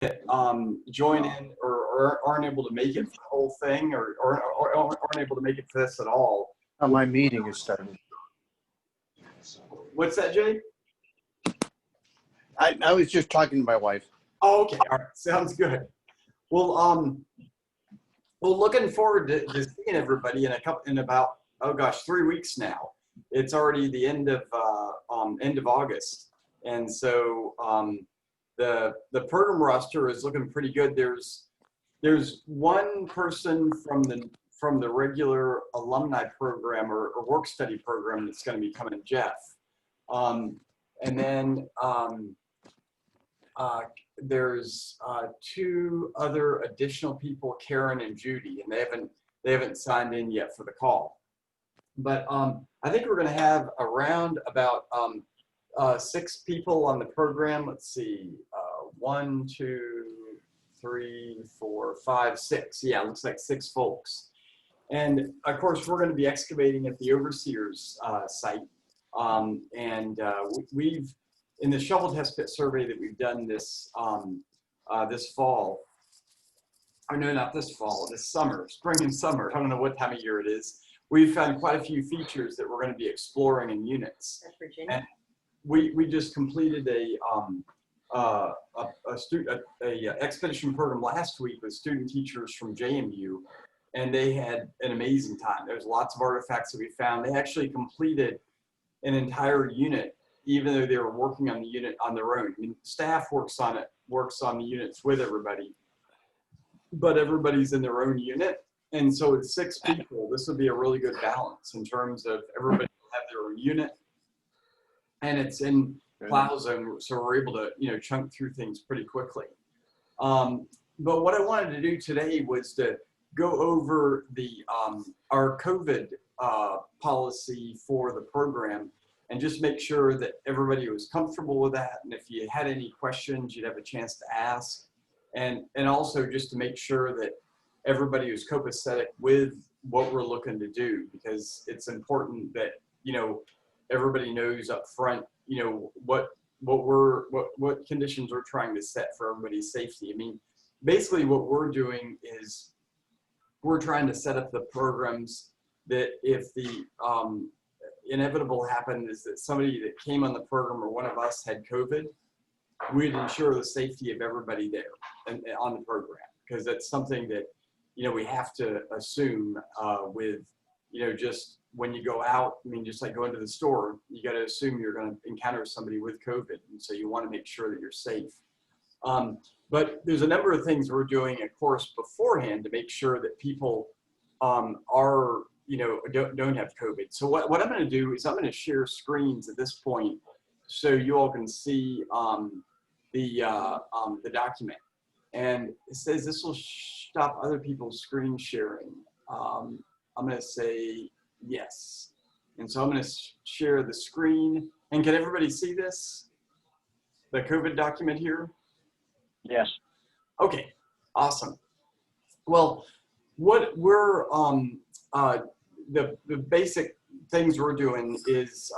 that join in or aren't able to make it for the whole thing or aren't able to make it for this at all. My meeting is starting. What's that, Jay? I was just talking to my wife. Oh, okay. All right. Sounds good. Well, looking forward to seeing everybody in about, oh gosh, 3 weeks now. It's already the end of August, and so the program roster is looking pretty good. There's one person from the regular alumni program or work study program that's going to be coming, Jeff, and then there's two other additional people, Karen and Judy, and they haven't signed in yet for the call. But I think we're going to have around about 6 people on the program. Let's see, 1, 2, 3, 4, 5, 6. Yeah, it looks like 6 folks. And of course, we're going to be excavating at the overseer's site. We've in the shovel test pit survey that we've done this this fall, or no, not this fall, this summer, spring and summer. I don't know what time of year it is. We've found quite a few features that we're going to be exploring in units. That's Virginia. And we just completed a expedition program last week with student teachers from JMU, and they had an amazing time. There's lots of artifacts that we found. They actually completed an entire unit, even though they were working on the unit on their own. I mean, staff works on the units with everybody, but everybody's in their own unit. And so with 6 people, this would be a really good balance in terms of everybody have their own unit, and it's in plow zone, so we're able to, chunk through things pretty quickly. But what I wanted to do today was to go over our COVID policy for the program, and just make sure that everybody was comfortable with that. And if you had any questions, you'd have a chance to ask. And also just to make sure that everybody was copacetic with what we're looking to do, because it's important that, everybody knows up front, what conditions we're trying to set for everybody's safety. I mean, basically what we're doing is we're trying to set up the programs that if the inevitable happened is that somebody that came on the program or one of us had COVID, we'd ensure the safety of everybody there and on the program, because that's something that, we have to assume with, just when you go out. I mean, just like going to the store, you got to assume you're going to encounter somebody with COVID. And so you want to make sure that you're safe. But there's a number of things we're doing, of course, beforehand to make sure that people are, don't have COVID. So what I'm going to do is I'm going to share screens at this point so you all can see the document. And it says this will stop other people's screen sharing. I'm going to say yes. And so I'm going to share the screen. And can everybody see this? The COVID document here? Yes. Okay, awesome. Well, what we're, the basic things we're doing is,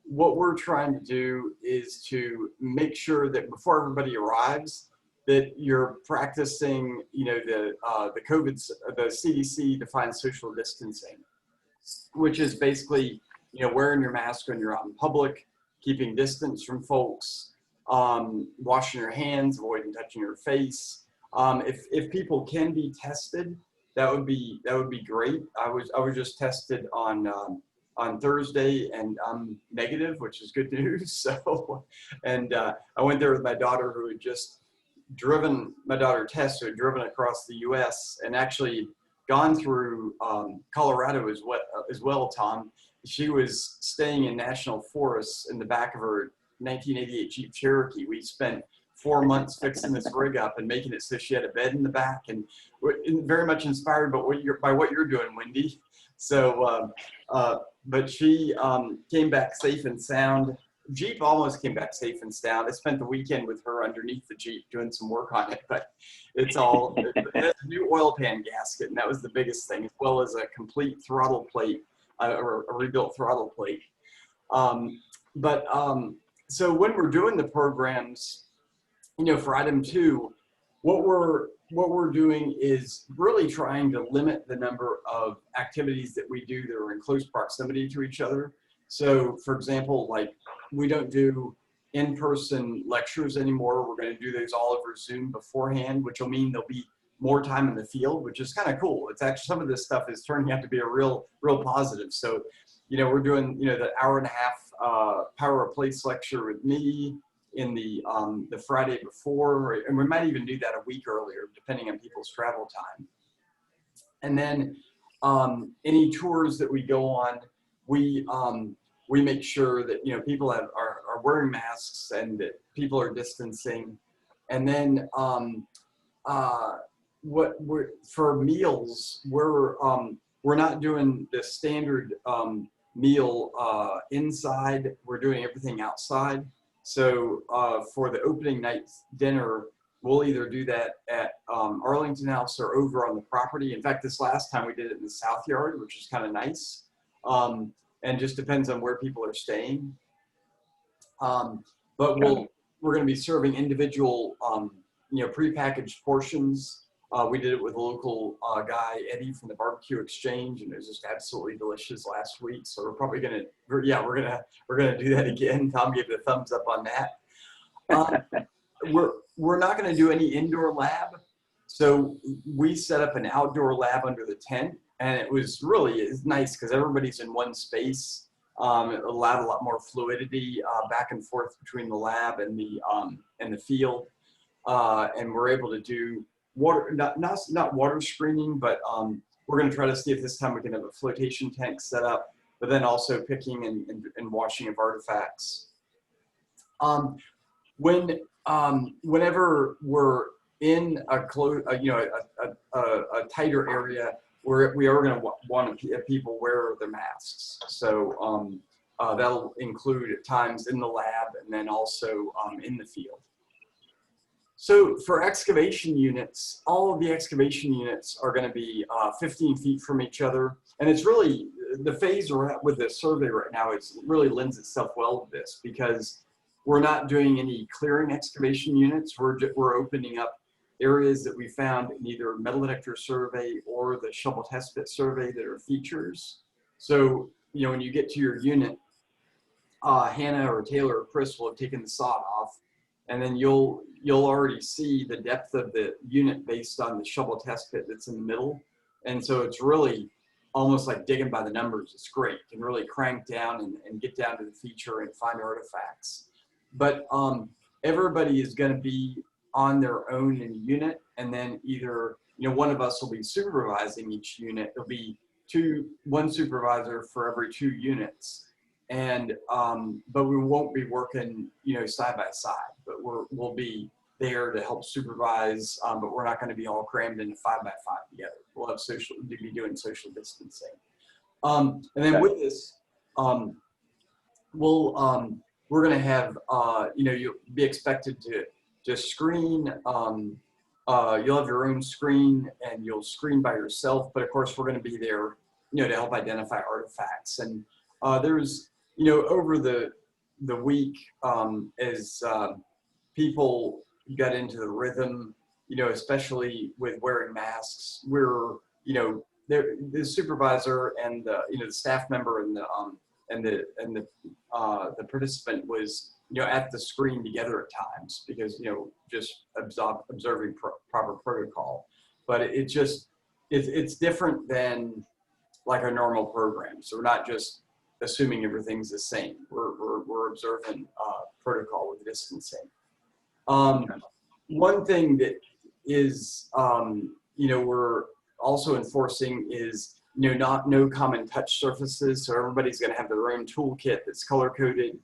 what we're trying to do is to make sure that before everybody arrives, that you're practicing, the COVID, the CDC defined social distancing, which is basically, wearing your mask when you're out in public, keeping distance from folks, washing your hands, avoiding touching your face. If people can be tested, that would be great. I was just tested on Thursday, and I'm negative, which is good news. So, and I went there with my daughter, who had just driven, my daughter Tess, who had driven across the U.S. and actually gone through Colorado as well, Tom. She was staying in national forests in the back of her 1988 Jeep Cherokee. We spent 4 months fixing this rig up and making it so she had a bed in the back, and we're very much inspired by what you're doing, Wendy. So, but she came back safe and sound. Jeep almost came back safe and sound. I spent the weekend with her underneath the Jeep doing some work on it, but it's all, it has a new oil pan gasket, and that was the biggest thing, as well as a complete throttle plate, or a rebuilt throttle plate. So when we're doing the programs, for item 2, what we're doing is really trying to limit the number of activities that we do that are in close proximity to each other. So for example, like we don't do in-person lectures anymore. We're going to do those all over Zoom beforehand, which will mean there'll be more time in the field, which is kind of cool. It's actually, some of this stuff is turning out to be a real positive. So, we're doing, the hour-and-a-half power of place lecture with me in the Friday before, and we might even do that a week earlier, depending on people's travel time. And then any tours that we go on, we make sure that people are wearing masks and that people are distancing. And then for meals, we're not doing the standard meal inside. We're doing everything outside. So for the opening night dinner, we'll either do that at Arlington House or over on the property. In fact, this last time we did it in the South Yard, which is kind of nice. And just depends on where people are staying. But we're going to be serving individual, prepackaged portions. We did it with a local guy, Eddie from the Barbecue Exchange, and it was just absolutely delicious last week. So we're probably gonna do that again. Tom gave it a thumbs up on that. We're not gonna do any indoor lab. So we set up an outdoor lab under the tent, and it's nice because everybody's in one space. It allowed a lot more fluidity back and forth between the lab and the field, and we're able to do water, not water screening, but we're going to try to see if this time we can have a flotation tank set up, but then also picking and washing of artifacts. Whenever we're in a tighter area, we are going to want people wear their masks. So that'll include at times in the lab and then also in the field. So for excavation units, all of the excavation units are going to be 15 feet from each other. And it's really, the phase we're at with the survey right now really lends itself well to this, because we're not doing any clearing excavation units. We're opening up areas that we found in either metal detector survey or the shovel test pit survey that are features. So, when you get to your unit, Hannah or Taylor or Chris will have taken the sod off, and then you'll already see the depth of the unit based on the shovel test pit that's in the middle. And so it's really almost like digging by the numbers. It's great. You can really crank down and get down to the feature and find artifacts. But everybody is going to be on their own in a unit, and then either one of us will be supervising each unit. There'll be one supervisor for every 2 units. And but we won't be working side by side, but we'll be there to help supervise, but we're not going to be all crammed into 5 by 5 together. We'll have be doing social distancing. And then with this, we're going to have you'll be expected to screen. You'll have your own screen and you'll screen by yourself, but of course we're going to be there to help identify artifacts. And there's over the week, as people got into the rhythm, especially with wearing masks, the supervisor and the staff member and the participant was at the screen together at times, because just observing proper protocol. But it's different than like a normal program. So we're not just assuming everything's the same. We're observing protocol with distancing. One thing that is, we're also enforcing is, no common touch surfaces. So everybody's going to have their own toolkit that's color coded,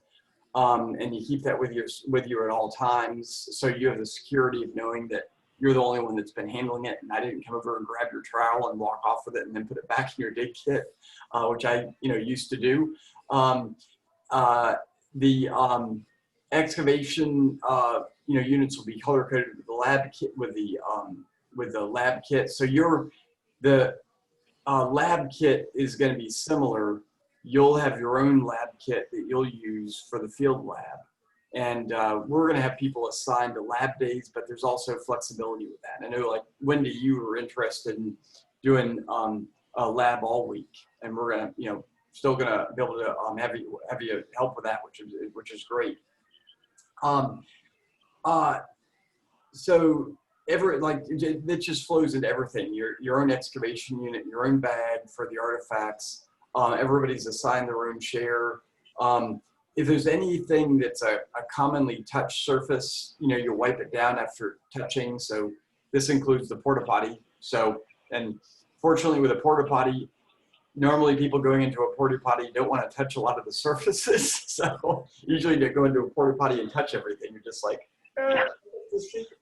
and you keep that with you at all times. So you have the security of knowing that you're the only one that's been handling it, and I didn't come over and grab your trowel and walk off with it and then put it back in your dig kit, which I used to do. The excavation units will be color coded with the lab kit, with the lab kit. So the lab kit is going to be similar. You'll have your own lab kit that you'll use for the field lab, And we're going to have people assigned to lab days, but there's also flexibility with that. I know, like Wendy, you were interested in doing a lab all week, and we're going to, still going to be able to have you help with that, which is great. So it just flows into everything. Your own excavation unit, your own bag for the artifacts. Everybody's assigned their own share. If there's anything that's a commonly touched surface, you wipe it down after touching. So this includes the porta potty. So, and fortunately with a porta potty, normally people going into a porta potty don't want to touch a lot of the surfaces. So usually they go into a porta potty and touch everything. You're just like,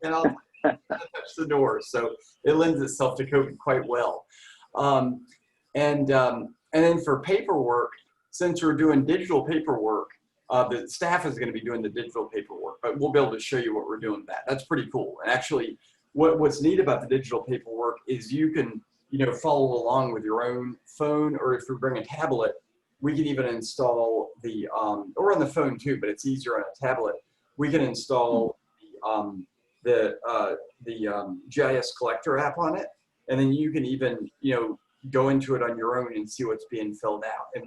and I'll touch the door. So it lends itself to COVID quite well. And then for paperwork, since we're doing digital paperwork, the staff is going to be doing the digital paperwork, but we'll be able to show you what we're doing with that. That's pretty cool. And actually, what's neat about the digital paperwork is you can, follow along with your own phone, or if you bring a tablet, we can even install the, or on the phone too, but it's easier on a tablet. We can install the GIS collector app on it, and then you can even, go into it on your own and see what's being filled out and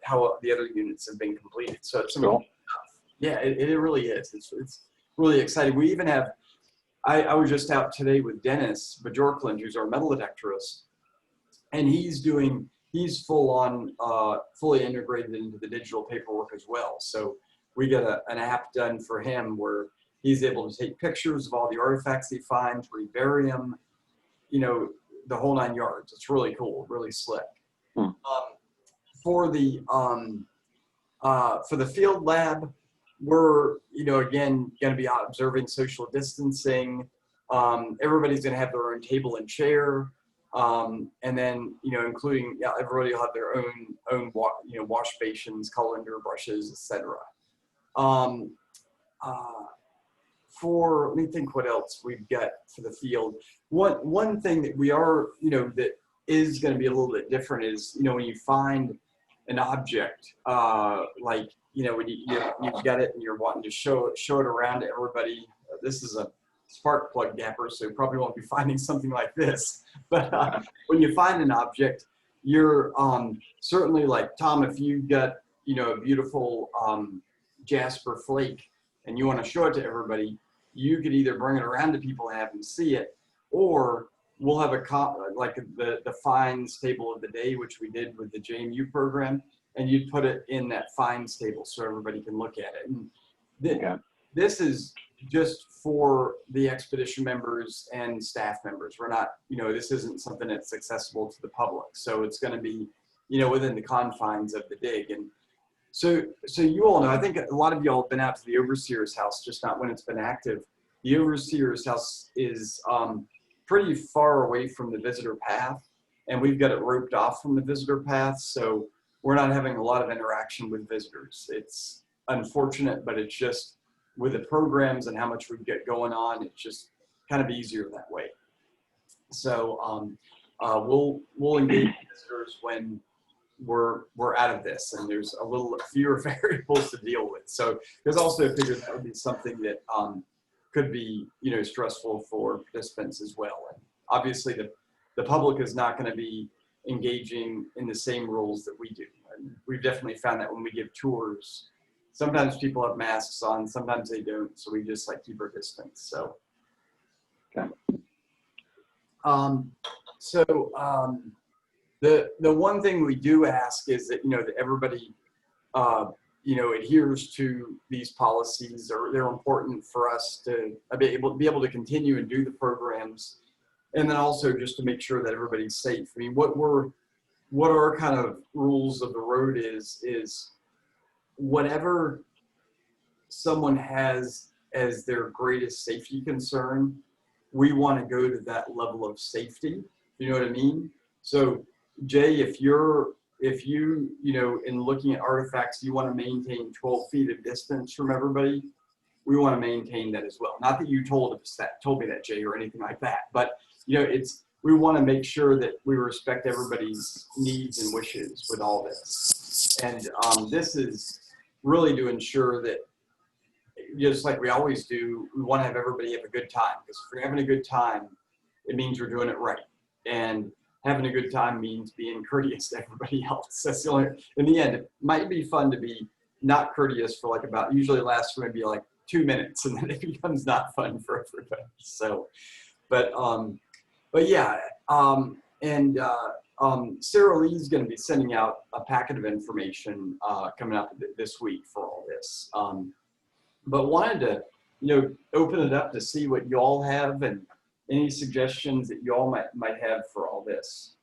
how the other units have been completed. So it's cool. Yeah, it really is. It's really exciting. We even have, I was just out today with Dennis Bajorkland, who's our metal detectorist, and he's full on, fully integrated into the digital paperwork as well. So we got an app done for him where he's able to take pictures of all the artifacts he finds, rebury them, the whole 9 yards. It's really cool, really slick. For the field lab, we're, again, going to be observing social distancing. Everybody's going to have their own table and chair. And then, including, everybody will have their own wash basins, colander, brushes, etc. Let me think what else we've got for the field. One thing that we are, that is going to be a little bit different is, when you find an object, when you've got it and you're wanting to show it around to everybody. This is a spark plug gapper, so you probably won't be finding something like this. But when you find an object, you're certainly like, Tom, if you've got, a beautiful jasper flake and you want to show it to everybody, you could either bring it around to people and have them see it, or we'll have the finds table of the day, which we did with the JMU program, and you'd put it in that finds table so everybody can look at it. And this is just for the expedition members and staff members. We're not, this isn't something that's accessible to the public. So it's going to be, within the confines of the dig. And so you all know, I think a lot of y'all have been out to the overseer's house, just not when it's been active. The overseer's house is pretty far away from the visitor path, and we've got it roped off from the visitor path. So we're not having a lot of interaction with visitors. It's unfortunate, but it's just with the programs and how much we get going on, it's just kind of easier that way. So we'll engage visitors when we're out of this and there's a little fewer variables to deal with. So there's also figured that would be something that could be, stressful for participants as well. And obviously the public is not going to be engaging in the same rules that we do. And we've definitely found that when we give tours, sometimes people have masks on, sometimes they don't. So we just keep our distance. So, the one thing we do ask is that, that everybody, adheres to these policies, or they're important for us to be able to continue and do the programs. And then also just to make sure that everybody's safe. I mean, what our kind of rules of the road is whatever someone has as their greatest safety concern, we want to go to that level of safety. You know what I mean? So Jay, if you, in looking at artifacts, you want to maintain 12 feet of distance from everybody, we want to maintain that as well. Not that you told me that, Jay, or anything like that, but we want to make sure that we respect everybody's needs and wishes with all this. And this is really to ensure that just like we always do, we want to have everybody have a good time, because if we're having a good time, it means we're doing it right. And having a good time means being courteous to everybody else. That's the only, in the end, it might be fun to be not courteous for like about, usually lasts for maybe like 2 minutes, and then it becomes not fun for everybody. So, but yeah, Sarah Lee's going to be sending out a packet of information coming up this week for all this. But wanted to, open it up to see what you all have and any suggestions that you all might have for all this.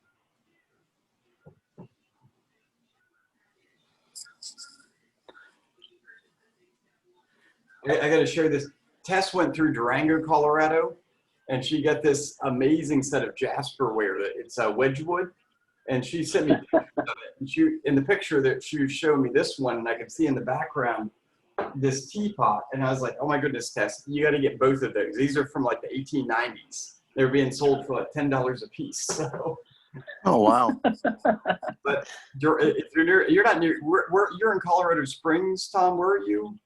I got to share this. Tess went through Durango, Colorado, and she got this amazing set of Jasperware. It's a Wedgwood, and she sent me pictures of it. And in the picture that she showed me this one, and I could see in the background this teapot, and I was like, oh my goodness, Tess, you got to get both of those. These are from like the 1890s. They're being sold for like $10 a piece. So. Oh, wow. But if you're not near, you're in Colorado Springs, Tom. Where are you?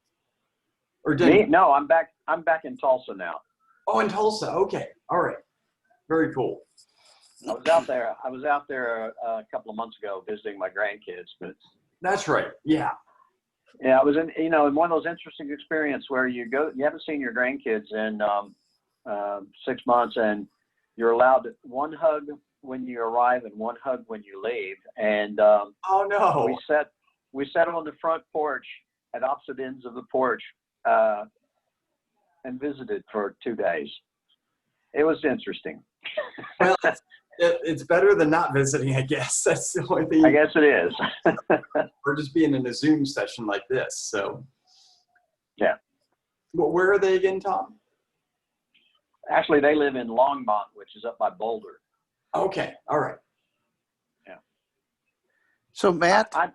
Or Me? No, I'm back in Tulsa now. Oh, in Tulsa. Okay. All right. Very cool. I was out there a couple of months ago visiting my grandkids, but that's right. Yeah. Yeah, I was in one of those interesting experiences where you haven't seen your grandkids in 6 months, and you're allowed one hug when you arrive and one hug when you leave. And oh no, we sat on the front porch at opposite ends of the porch and visited for 2 days. It was interesting. Well, it's better than not visiting, I guess. That's the only thing. I guess it is. We're just being in a Zoom session like this. So, yeah. Well, where are they again, Tom? Actually, they live in Longmont, which is up by Boulder. Okay. All right. Yeah. So, Matt? I'm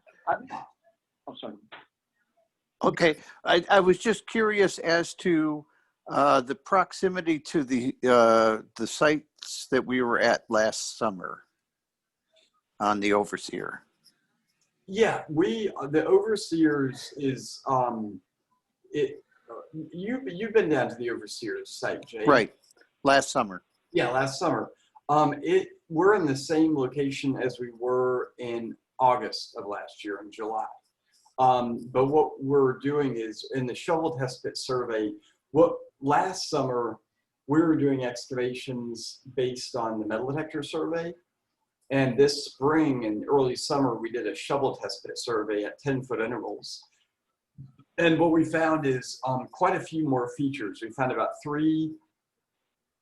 sorry. Okay. I was just curious as to the proximity to the sites that we were at last summer on the Overseer. Yeah, the Overseers is you've been down to the Overseers site, Jay. Right. Last summer. Yeah, last summer. We're in the same location as we were in August of last year, in July. But what we're doing is in the shovel test pit survey, last summer we were doing excavations based on the metal detector survey. And this spring and early summer, we did a shovel test pit survey at 10-foot intervals. And what we found is quite a few more features. We found about 3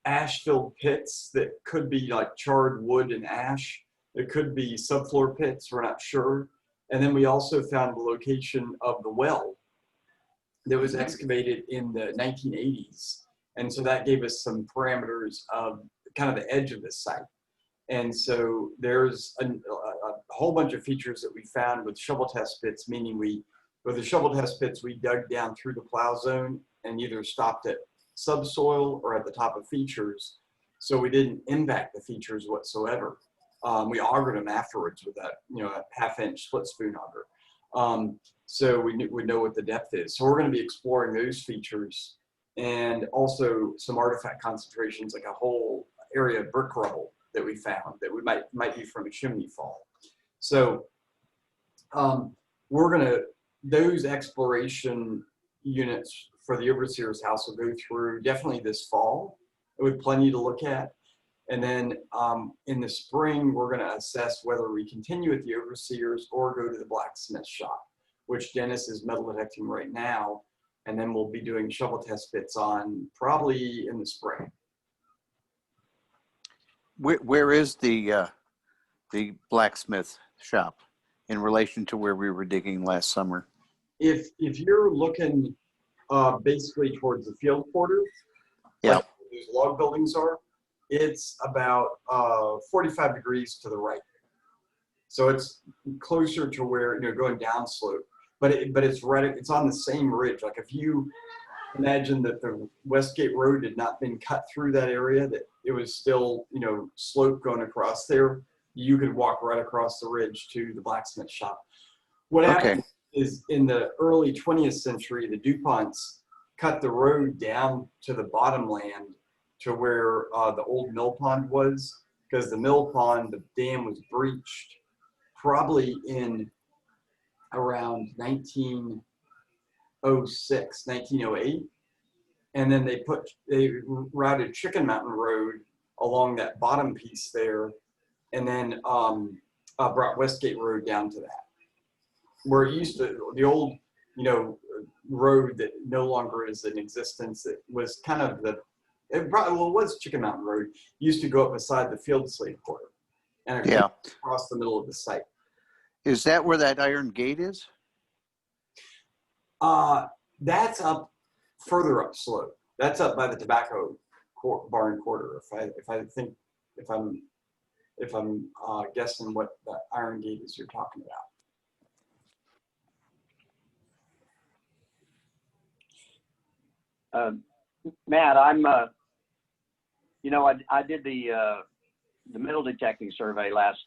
ash-filled pits that could be like charred wood and ash. It could be subfloor pits, we're not sure. And then we also found the location of the well that was excavated in the 1980s. And so that gave us some parameters of kind of the edge of the site. And so there's a whole bunch of features that we found with shovel test pits, meaning with the shovel test pits, we dug down through the plow zone and either stopped at subsoil or at the top of features. So we didn't impact the features whatsoever. We augered them afterwards with a half-inch split spoon auger. So we know what the depth is. So we're going to be exploring those features and also some artifact concentrations, like a whole area of brick rubble that we found that we might be from a chimney fall. So those exploration units for the Overseer's house will go through definitely this fall with plenty to look at. And then in the spring, we're going to assess whether we continue with the Overseers or go to the blacksmith shop, which Dennis is metal detecting right now. And then we'll be doing shovel test pits on probably in the spring. Where is the blacksmith shop in relation to where we were digging last summer? If you're looking basically towards the field quarter, yeah, like those log buildings are, it's about 45 degrees to the right. So it's closer to where, going downslope, but it's right, it's on the same ridge. Like if you imagine that the Westgate Road had not been cut through that area, that it was still, slope going across there, you could walk right across the ridge to the blacksmith shop. What happened is in the early 20th century, the DuPonts cut the road down to the bottom land to where the old mill pond was, because the mill pond, the dam was breached probably in around 1906, 1908. And then they routed Chicken Mountain Road along that bottom piece there, and then brought Westgate Road down to that, where it used to, the old, road that no longer is in existence. It was kind of it was Chicken Mountain Road. It used to go up beside the field slave quarter and across the middle of the site. Is that where that iron gate is? That's up further up slope. That's up by the tobacco barn quarter. If I'm guessing what the iron gate is you're talking about. Matt, I'm, I did the metal detecting survey last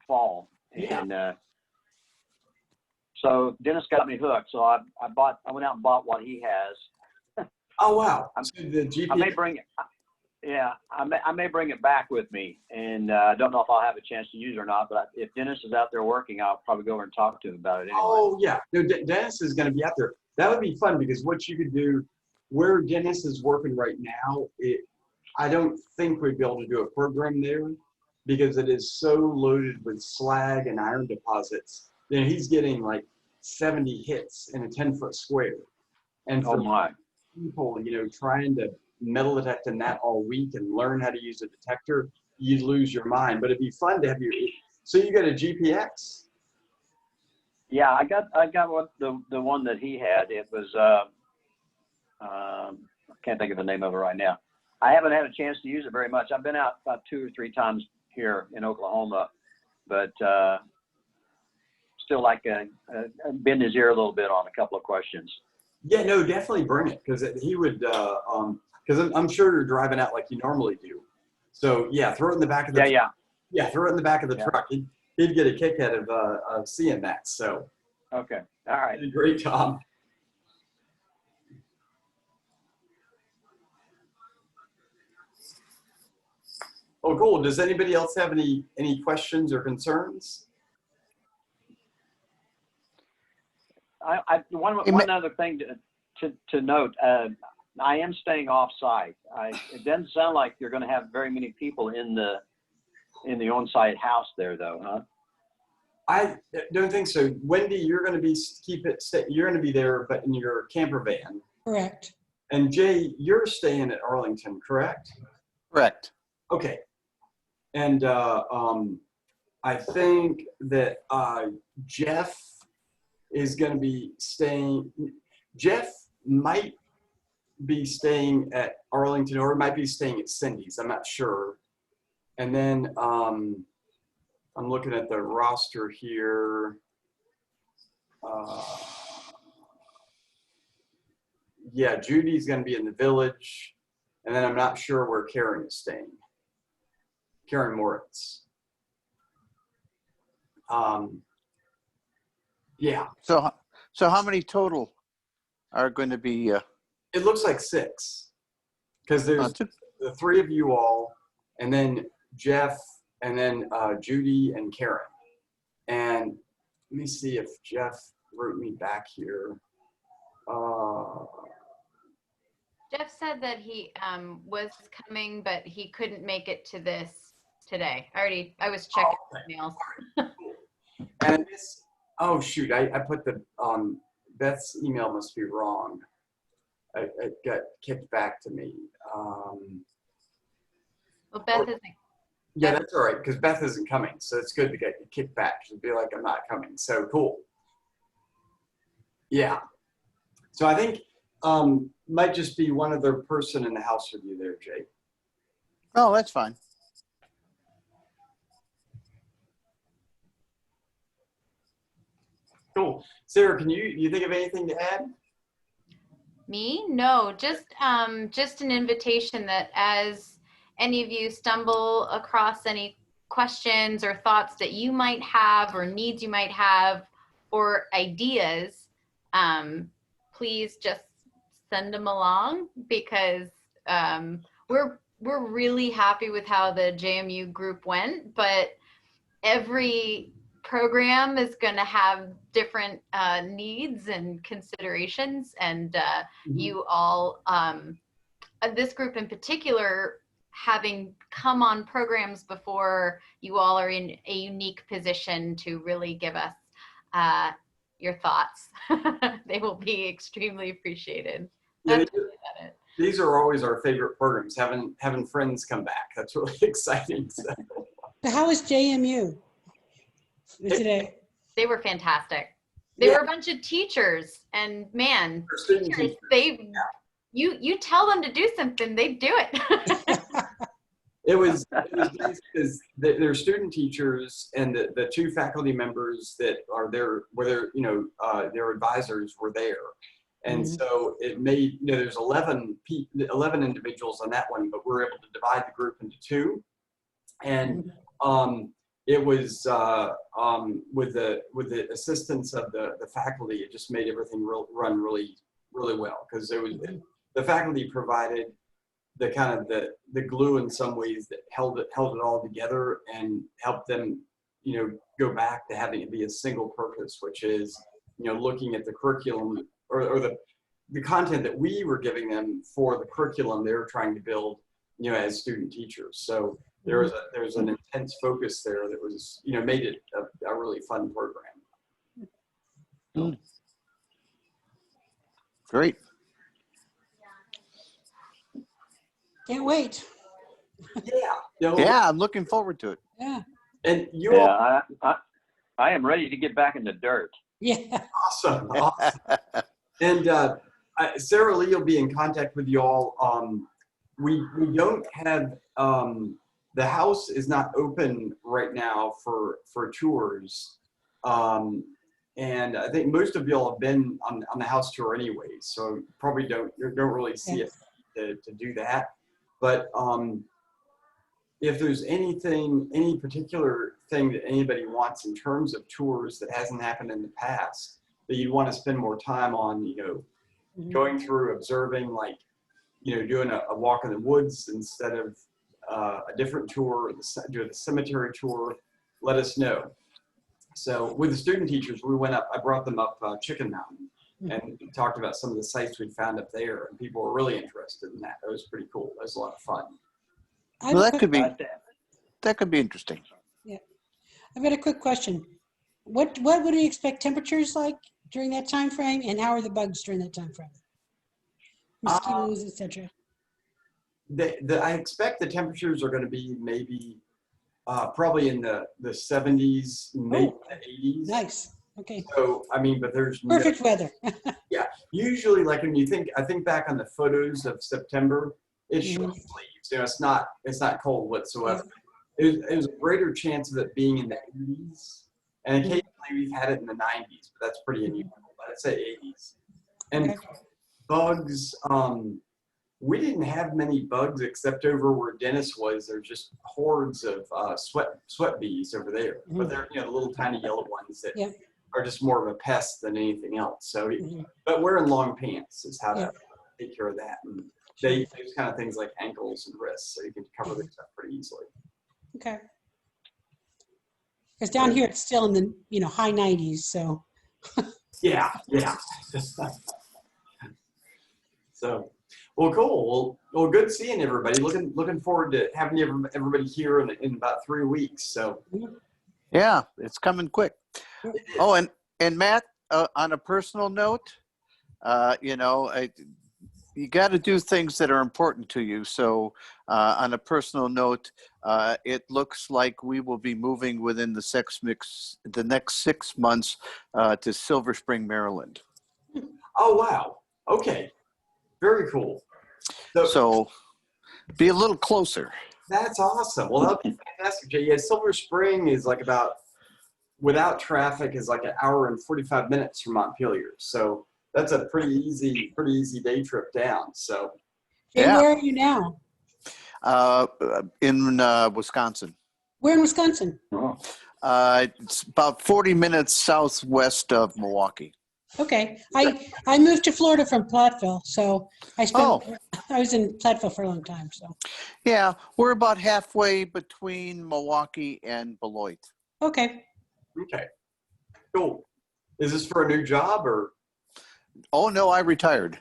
fall, and so Dennis got me hooked. So I went out and bought what he has. Oh wow! So the GPS. I may bring it. Yeah, I may bring it back with me, and I don't know if I'll have a chance to use it or not. But if Dennis is out there working, I'll probably go over and talk to him about it anyway. Oh yeah, no, Dennis is going to be out there. That would be fun, because what you could do, where Dennis is working right now, I don't think we'd be able to do a program there, because it is so loaded with slag and iron deposits. He's getting like 70 hits in a 10-foot square, and for people, trying to metal detect in that all week and learn how to use a detector, you'd lose your mind. But it'd be fun to have you. So you got a GPX? Yeah, I got what the one that he had. It was I can't think of the name of it right now. I haven't had a chance to use it very much. I've been out about 2 or 3 times here in Oklahoma, but still like bend his ear a little bit on a couple of questions. Yeah, no, definitely bring it, because he would. Because I'm sure you're driving out like you normally do. So yeah, throw it in the back of the throw it in the back of the truck. He'd get a kick out of seeing that. So okay, all right, great job. Oh, cool. Does anybody else have any questions or concerns? One other thing to note. I am staying off site. It doesn't sound like you're going to have very many people in the on-site house there, though, huh? I don't think so. Wendy, you're going to be you're going to be there, but in your camper van. Correct. And Jay, you're staying at Arlington, correct? Correct. Okay. And I think that Jeff is going to be staying. Jeff might be staying at Arlington, or might be staying at Cindy's. I'm not sure. And then I'm looking at the roster here. Yeah, Judy's going to be in the Village. And then I'm not sure where Karen is staying. Karen Moritz. Yeah. So how many total are going to be? It looks like 6, because there's the 3 of you all, and then Jeff, and then Judy and Karen. And let me see if Jeff wrote me back here. Jeff said that he was coming, but he couldn't make it to this today. I was checking emails. And this, oh shoot, I put the Beth's email must be wrong. It got kicked back to me. Well, Beth isn't. Yeah, that's all right, because Beth isn't coming, so it's good to get kicked back. She'll be like, I'm not coming. So cool. Yeah. So I think might just be one other person in the house with you there, Jay. Oh, that's fine. Cool. Sarah, can you think of anything to add? Me? No, just an invitation that as any of you stumble across any questions or thoughts that you might have or needs you might have or ideas, please just send them along, because we're really happy with how the JMU group went, but every program is going to have different needs and considerations, and you all, this group in particular, having come on programs before, you all are in a unique position to really give us your thoughts. They will be extremely appreciated. Yeah, That's really about it. these are always our favorite programs, having friends come back. That's really exciting. So. So how is JMU today? They were fantastic. They were a bunch of teachers, and man, teachers, you tell them to do something, they do it. It was nice because they're student teachers, and the two faculty members that are there, their advisors were there. And so it made, there's 11 individuals on that one, but we're able to divide the group into two. And it was with the assistance of the faculty, it just made everything run really well, because it was the faculty provided the kind of the glue in some ways that held it all together and helped them go back to having it be a single purpose, which is looking at the curriculum or the content that we were giving them for the curriculum they were trying to build as student teachers. So there's an intense focus there that was made it a really fun program. Great. Can't wait. Yeah, I'm looking forward to it. Yeah. And you all, I am ready to get back in the dirt. Yeah. awesome. And Sarah Lee will be in contact with you all. We don't have the house is not open right now for tours, and I think most of y'all have been on the house tour anyway, so probably don't really see it to do that. But if there's any particular thing that anybody wants in terms of tours that hasn't happened in the past that you want to spend more time on, going through, observing, like, doing a walk in the woods instead of a different tour, do the cemetery tour, let us know. So with the student teachers, I brought them up Chicken Mountain and talked about some of the sites we found up there, and people were really interested in that. That was pretty cool. That was a lot of fun. Well, that could be interesting. Yeah. I've got a quick question. What would we expect temperatures like during that time frame, and how are the bugs during that time frame? Mosquitoes, etc. I expect the temperatures are going to be maybe probably in the 70s, maybe the 80s. Nice. Okay. So but there's Perfect weather. Yeah, usually, like when I think back on the photos of September, it's short sleeves. It's not cold whatsoever. It was a greater chance of it being in the 80s, and occasionally we've had it in the 90s, but that's pretty unusual. I'd say 80s. And bugs, we didn't have many bugs except over where Dennis was. There's just hordes of sweat bees over there, but they're the little tiny yellow ones that are just more of a pest than anything else. So, but wearing long pants is how to take care of that. And they use kind of things like ankles and wrists, so you can cover things up pretty easily. Okay. Because down here it's still in the high 90s, so. Yeah. So, well, cool. Well, good seeing everybody. Looking forward to having everybody here in about 3 weeks. So. Yeah, it's coming quick. Oh, and Matt, on a personal note, you got to do things that are important to you. So on a personal note, it looks like we will be moving within the next 6 months to Silver Spring, Maryland. Oh, wow. Okay. Very cool. So be a little closer. That's awesome. Well, that'll be fantastic, Jay. Yeah, Silver Spring is like without traffic, is like 1 hour and 45 minutes from Montpelier. So that's a pretty easy day trip down. So. Jay, where are you now? In Wisconsin. Where in Wisconsin? It's about 40 minutes southwest of Milwaukee. Okay. I moved to Florida from Platteville, so I was in Platteville for a long time, so. Yeah, we're about halfway between Milwaukee and Beloit. Okay. Okay, cool. Is this for a new job or? Oh, no, I retired.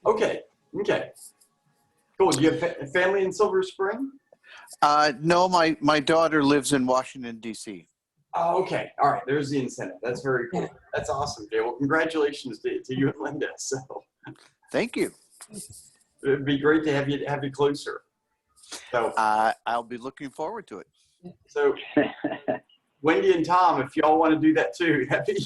Okay, okay. Cool. Do you have a family in Silver Spring? No, my daughter lives in Washington, D.C. Oh, okay. All right. There's the incentive. That's very cool. Yeah. That's awesome, Jay. Well, congratulations to you and Linda. So Thank you. it'd be great to have you closer. So, I'll be looking forward to it. so Wendy and Tom, if y'all want to do that too, that'd be,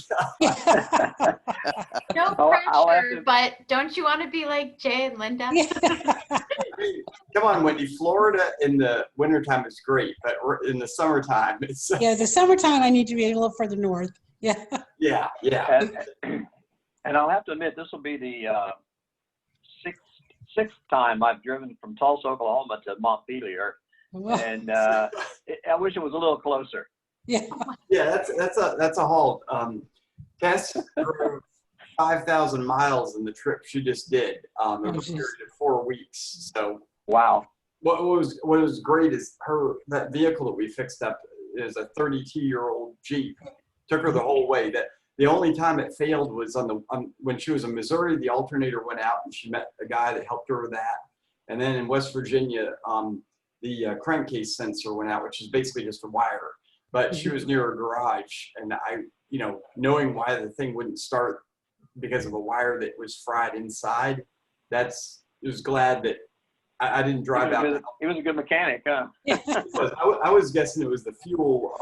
No I'll have pressure, to- but don't you want to be like Jay and Linda? come on, Wendy. Florida in the wintertime is great, but in the summertime, it's Yeah, the summertime I need to be a little further north. Yeah. yeah. And I'll have to admit, this will be the sixth time I've driven from Tulsa, Oklahoma to Montpelier, and I wish it was a little closer. Yeah. Yeah, that's a haul. Cass drove 5,000 miles in the trip she just did in a period of 4 weeks. So Wow. what was great is that vehicle that we fixed up is a 32-year-old Jeep. Took her the whole way. That the only time it failed was when she was in Missouri. The alternator went out, and she met a guy that helped her with that. And then in West Virginia, the crankcase sensor went out, which is basically just a wire. But she was near a garage, and knowing why the thing wouldn't start because of a wire that was fried inside, it was glad that I didn't drive out. He was a good mechanic, huh? I was guessing it was the fuel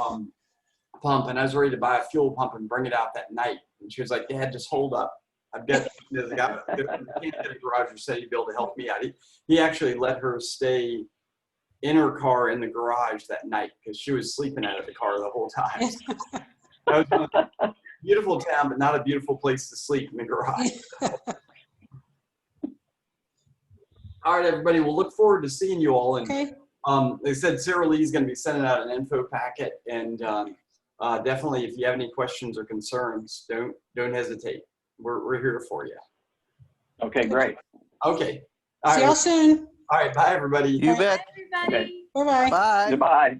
pump, and I was ready to buy a fuel pump and bring it out that night. And she was like, "Dad, just hold up. I've got the guy at the garage who said he'd be able to help me out." He actually let her stay in her car in the garage that night because she was sleeping out of the car the whole time. That was a beautiful town, but not a beautiful place to sleep in the garage. All right, everybody. We'll look forward to seeing you all. And Okay. they said Sarah Lee's going to be sending out an info packet, and definitely, if you have any questions or concerns, don't hesitate. We're here for you. Okay, great. Okay. See y'all soon. All right. Bye, everybody. You bet. Everybody. Okay. Bye-bye. Bye. Goodbye.